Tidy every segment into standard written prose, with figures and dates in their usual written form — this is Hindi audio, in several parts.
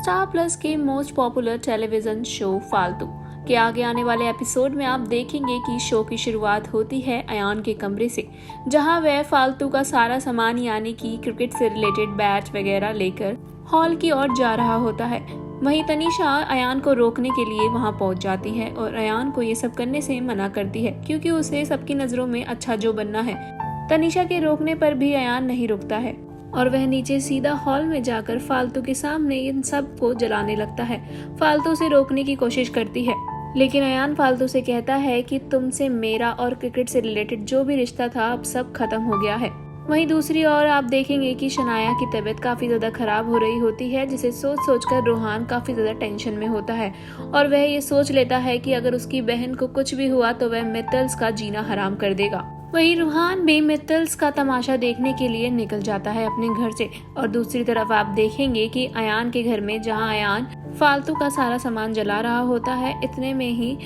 स्टार प्लस के मोस्ट पॉपुलर टेलीविजन शो फालतू के आगे आने वाले एपिसोड में आप देखेंगे कि शो की शुरुआत होती है अयान के कमरे से, जहां वह फालतू का सारा सामान यानी कि क्रिकेट से रिलेटेड बैट वगैरह लेकर हॉल की ओर जा रहा होता है। वहीं तनीषा अयान को रोकने के लिए वहां पहुंच जाती है और अयान को ये सब करने से मना करती है क्योंकि उसे सबकी नजरों में अच्छा जो बनना है। तनीषा के रोकने पर भी अयान नहीं रुकता है और वह नीचे सीधा हॉल में जाकर फालतू के सामने इन सब को जलाने लगता है। फालतू से रोकने की कोशिश करती है, लेकिन अयान फालतू से कहता है कि तुमसे मेरा और क्रिकेट से रिलेटेड जो भी रिश्ता था अब सब खत्म हो गया है। वहीं दूसरी ओर आप देखेंगे कि शनाया की तबीयत काफी ज्यादा खराब हो रही होती है, जिसे सोच सोचकर रोहान काफी ज्यादा टेंशन में होता है और वह ये सोच लेता है कि अगर उसकी बहन को कुछ भी हुआ तो वह मित्तल्स का जीना हराम कर देगा। वहीं रूहान भी मित्तल्स का तमाशा देखने के लिए निकल जाता है अपने घर से। और दूसरी तरफ आप देखेंगे कि अयान के घर में, जहां अयान फालतू का सारा सामान जला रहा होता है, इतने में ही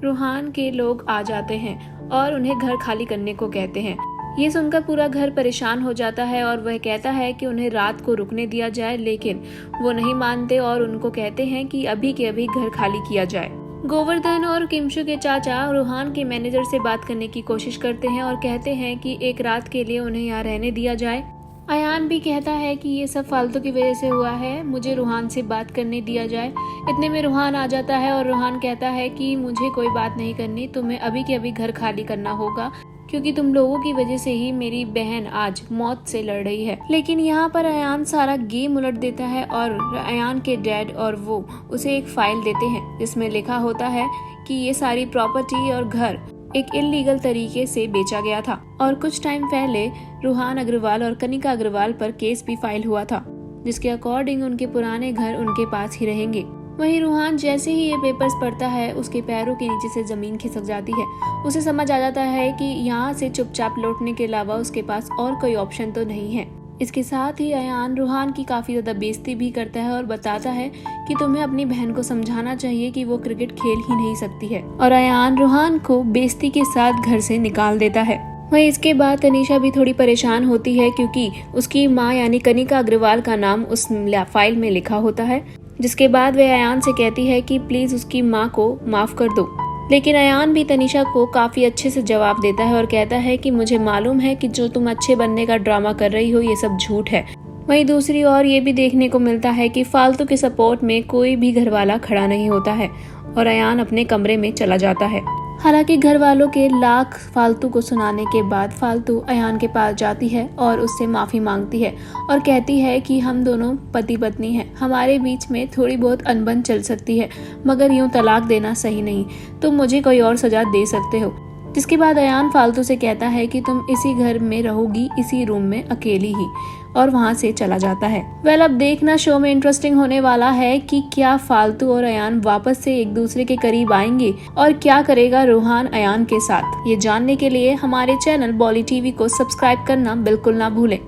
रूहान के लोग आ जाते हैं और उन्हें घर खाली करने को कहते हैं। ये सुनकर पूरा घर परेशान हो जाता है और वह कहता है कि उन्हें रात को रुकने दिया जाए, लेकिन वो नहीं मानते और उनको कहते हैं कि अभी के अभी घर खाली किया जाए। गोवर्धन और किमशु के चाचा रूहान के मैनेजर से बात करने की कोशिश करते हैं और कहते हैं कि एक रात के लिए उन्हें यहाँ रहने दिया जाए। अयान भी कहता है कि ये सब फालतू की वजह से हुआ है, मुझे रूहान से बात करने दिया जाए। इतने में रूहान आ जाता है और रूहान कहता है कि मुझे कोई बात नहीं करनी, तुम्हें अभी के अभी घर खाली करना होगा क्योंकि तुम लोगों की वजह से ही मेरी बहन आज मौत से लड़ रही है। लेकिन यहाँ पर अयान सारा गेम उलट देता है और अयान के डैड और वो उसे एक फाइल देते हैं जिसमें लिखा होता है कि ये सारी प्रॉपर्टी और घर एक इलीगल तरीके से बेचा गया था और कुछ टाइम पहले रूहान अग्रवाल और कनिका अग्रवाल पर केस भी फाइल हुआ था, जिसके अकॉर्डिंग उनके पुराने घर उनके पास ही रहेंगे। वहीं रूहान जैसे ही ये पेपर्स पढ़ता है, उसके पैरों के नीचे से जमीन खिसक जाती है। उसे समझ आ जाता है कि यहाँ से चुपचाप लौटने के अलावा उसके पास और कोई ऑप्शन तो नहीं है। इसके साथ ही अयान रूहान की काफी ज्यादा बेइज्जती भी करता है और बताता है कि तुम्हें अपनी बहन को समझाना चाहिए कि वो क्रिकेट खेल ही नहीं सकती है, और अयान रूहान को बेइज्जती के साथ घर से निकाल देता है। वहीं इसके बाद तनीषा भी थोड़ी परेशान होती है क्योंकि उसकी माँ यानी कनिका अग्रवाल का नाम उस फाइल में लिखा होता है, जिसके बाद वह अयान से कहती है कि प्लीज उसकी माँ को माफ कर दो। लेकिन अयान भी तनीषा को काफी अच्छे से जवाब देता है और कहता है कि मुझे मालूम है कि जो तुम अच्छे बनने का ड्रामा कर रही हो ये सब झूठ है। वहीं दूसरी ओर ये भी देखने को मिलता है कि फालतू के सपोर्ट में कोई भी घरवाला खड़ा नहीं होता है और अयान अपने कमरे में चला जाता है। हालांकि घर वालों के लाख फालतू को सुनाने के बाद फालतू अयान के पास जाती है और उससे माफी मांगती है और कहती है कि हम दोनों पति पत्नी हैं, हमारे बीच में थोड़ी बहुत अनबन चल सकती है, मगर यूं तलाक देना सही नहीं, तुम मुझे कोई और सजा दे सकते हो। जिसके बाद अयान फालतू से कहता है कि तुम इसी घर में रहोगी, इसी रूम में अकेली ही, और वहां से चला जाता है। वेल, अब देखना शो में इंटरेस्टिंग होने वाला है कि क्या फालतू और अयान वापस से एक दूसरे के करीब आएंगे और क्या करेगा रूहान अयान के साथ। ये जानने के लिए हमारे चैनल बॉली टीवी को सब्सक्राइब करना बिल्कुल ना भूलें।